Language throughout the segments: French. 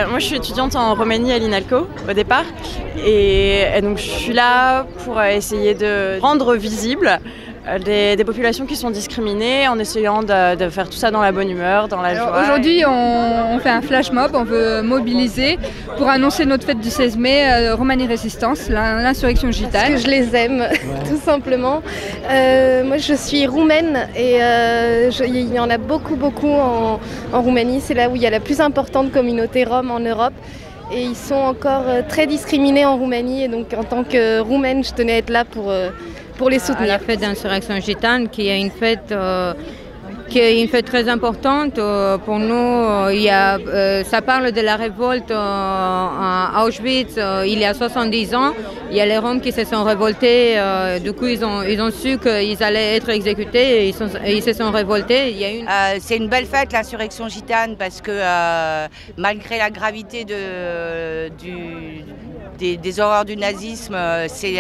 Moi je suis étudiante en Roumanie à l'INALCO au départ et donc je suis là pour essayer de rendre visible des populations qui sont discriminées en essayant de faire tout ça dans la bonne humeur, dans la joie. Aujourd'hui on fait un flash mob, on veut mobiliser pour annoncer notre fête du 16 mai, Roumanie Résistance, l'insurrection gitane. Parce que je les aime, tout simplement. Moi je suis roumaine et il y en a beaucoup en Roumanie, c'est là où il y a la plus importante communauté rom en Europe. Et ils sont encore très discriminés en Roumanie et donc en tant que roumaine je tenais à être là pour les soutenir. La fête d'insurrection gitane qui est une fête très importante pour nous. Ça parle de la révolte à Auschwitz il y a 70 ans. Il y a les Roms qui se sont révoltés, du coup ils ont su qu'ils allaient être exécutés et ils se sont révoltés. C'est une belle fête l'insurrection gitane parce que malgré la gravité des horreurs du nazisme, c'est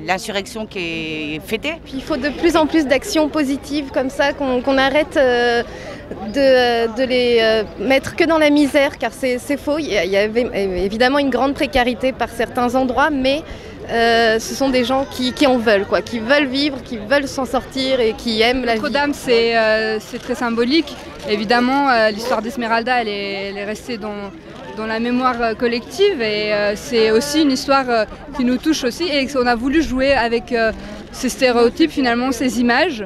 l'insurrection qui est fêtée. Puis il faut de plus en plus d'actions positives comme ça, qu'on arrête de les mettre que dans la misère, car c'est faux. Il y avait évidemment une grande précarité par certains endroits, mais ce sont des gens qui en veulent, quoi, qui veulent vivre, qui veulent s'en sortir et qui aiment la vie. Notre-Dame, c'est très symbolique. Évidemment, l'histoire d'Esmeralda, elle est restée dans la mémoire collective et c'est aussi une histoire qui nous touche aussi et on a voulu jouer avec ces stéréotypes, finalement, ces images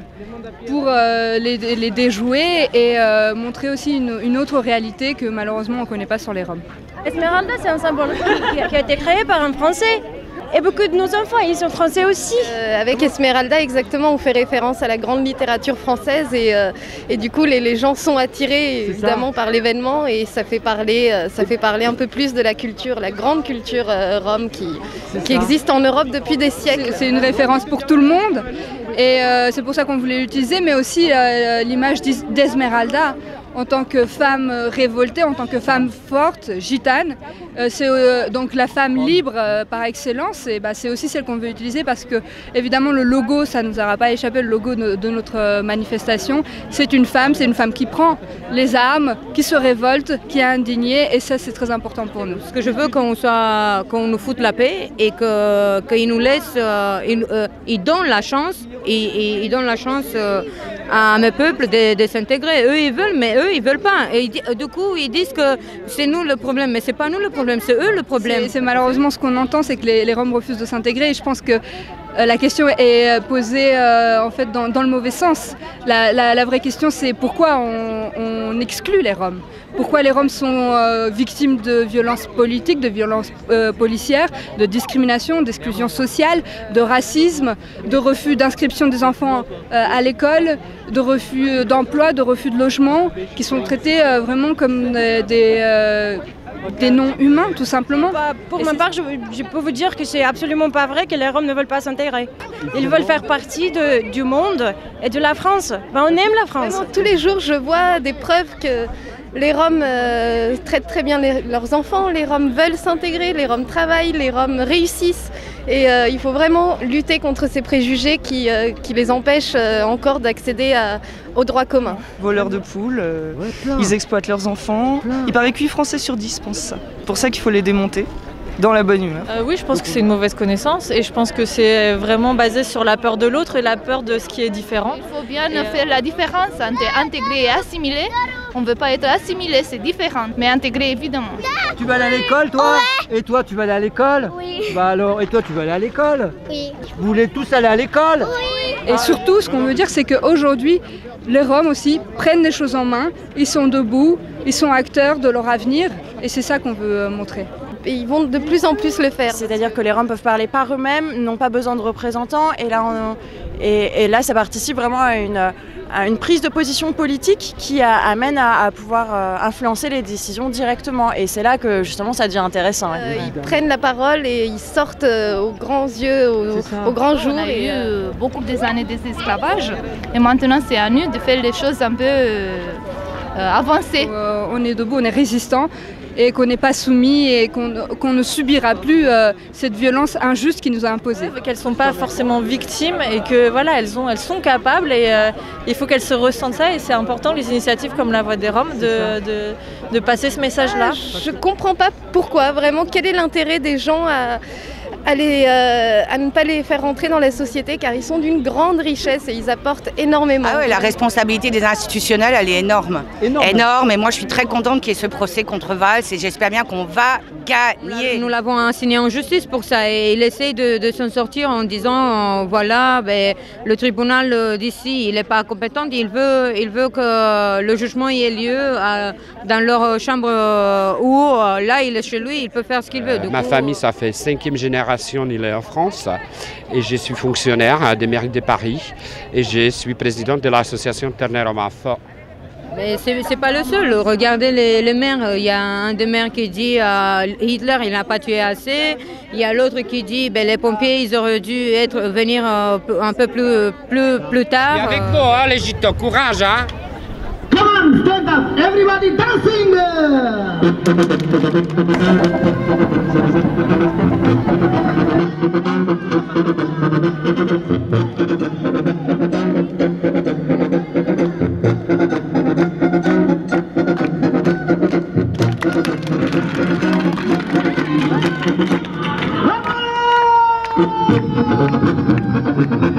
pour les déjouer et montrer aussi une autre réalité que malheureusement on ne connaît pas sur les Roms. Esmeralda, c'est un symbole qui a été créé par un Français. Et beaucoup de nos enfants, ils sont français aussi. Avec Esmeralda, exactement, on fait référence à la grande littérature française et du coup les gens sont attirés évidemment par l'événement et ça fait parler un peu plus de la culture, la grande culture rome qui existe en Europe depuis des siècles. C'est une référence pour tout le monde et c'est pour ça qu'on voulait l'utiliser, mais aussi l'image d'Esmeralda en tant que femme révoltée, en tant que femme forte, gitane. C'est donc la femme libre par excellence et c'est aussi celle qu'on veut utiliser parce que évidemment le logo, ça ne nous aura pas échappé, le logo de notre manifestation, c'est une femme qui prend les armes, qui se révolte, qui est indignée et ça c'est très important pour nous. Ce que je veux qu'on nous foute la paix et qu'ils nous laissent, ils donnent la chance, ils donnent la chance à mes peuples de s'intégrer. Eux ils veulent, mais eux ils veulent pas. Et du coup ils disent que c'est nous le problème, mais c'est pas nous le problème, c'est eux le problème. C'est malheureusement ce qu'on entend, c'est que les Roms refusent de s'intégrer et je pense que la question est posée en fait dans le mauvais sens. La vraie question c'est pourquoi on exclut les Roms. Pourquoi les Roms sont victimes de violences politiques, de violences policières, de discrimination, d'exclusion sociale, de racisme, de refus d'inscription des enfants à l'école, de refus d'emploi, de refus de logement, qui sont traités vraiment comme des non-humains, tout simplement. Pour ma part, je peux vous dire que c'est absolument pas vrai que les Roms ne veulent pas s'intégrer. Ils veulent faire partie du monde et de la France. On aime la France. Vraiment, tous les jours, je vois des preuves que les Roms traitent très bien leurs enfants, les Roms veulent s'intégrer, les Roms travaillent, les Roms réussissent. Et il faut vraiment lutter contre ces préjugés qui les empêchent encore d'accéder aux droits communs. Voleurs de poules, ils exploitent leurs enfants. Il paraît que 8 Français sur 10 pensent ça. C'est pour ça qu'il faut les démonter. Dans la bonne humeur. Oui, je pense que c'est une mauvaise connaissance et je pense que c'est vraiment basé sur la peur de l'autre et la peur de ce qui est différent. Il faut bien faire la différence entre intégrer et assimiler. On ne veut pas être assimilé, c'est différent, mais intégrer évidemment. Tu vas aller à l'école toi? Ouais. Et toi tu vas aller à l'école? Oui. Bah alors, et toi tu vas aller à l'école? Oui. Vous voulez tous aller à l'école? Oui. Et surtout, ce qu'on veut dire, c'est qu'aujourd'hui, les Roms aussi prennent les choses en main, ils sont debout, ils sont acteurs de leur avenir et c'est ça qu'on veut montrer. Et ils vont de plus en plus le faire. C'est-à-dire que les Roms peuvent parler par eux-mêmes, n'ont pas besoin de représentants et là ça participe vraiment à une prise de position politique qui amène à pouvoir influencer les décisions directement et c'est là que justement ça devient intéressant. Ils prennent la parole et ils sortent aux grands yeux, au grand jour. On a eu beaucoup des années d'esclavage et maintenant c'est à nous de faire les choses un peu avancées. On est debout, on est résistant et qu'on n'est pas soumis et qu'on ne subira plus cette violence injuste qui nous a imposée. Qu'elles ne sont pas forcément victimes et que voilà, elles sont capables et il faut qu'elles se ressentent ça et c'est important les initiatives comme la Voix des Roms de passer ce message-là. Je ne comprends pas pourquoi, vraiment, quel est l'intérêt des gens à ne pas les faire rentrer dans la société car ils sont d'une grande richesse et ils apportent énormément. Ah ouais, la responsabilité des institutionnels, elle est énorme. Énorme. Et moi, je suis très contente qu'il y ait ce procès contre Valls et j'espère bien qu'on va gagner. Nous l'avons assigné en justice pour ça et il essaie de s'en sortir en disant voilà, le tribunal d'ici, il n'est pas compétent, il veut que le jugement ait lieu dans leur chambre où là, il est chez lui, il peut faire ce qu'il veut. Ma famille, ça fait 5e génération. Il est en France et je suis fonctionnaire des mairies de Paris et je suis présidente de l'association Turner Hommes-Enfants. Mais c'est pas le seul. Regardez les maires. Il y a un des maires qui dit Hitler il n'a pas tué assez. Il y a l'autre qui dit les pompiers ils auraient dû venir un peu plus tard. Et avec vous, hein, les gitans, courage, hein. Come on, stand up, everybody dancing! Come on!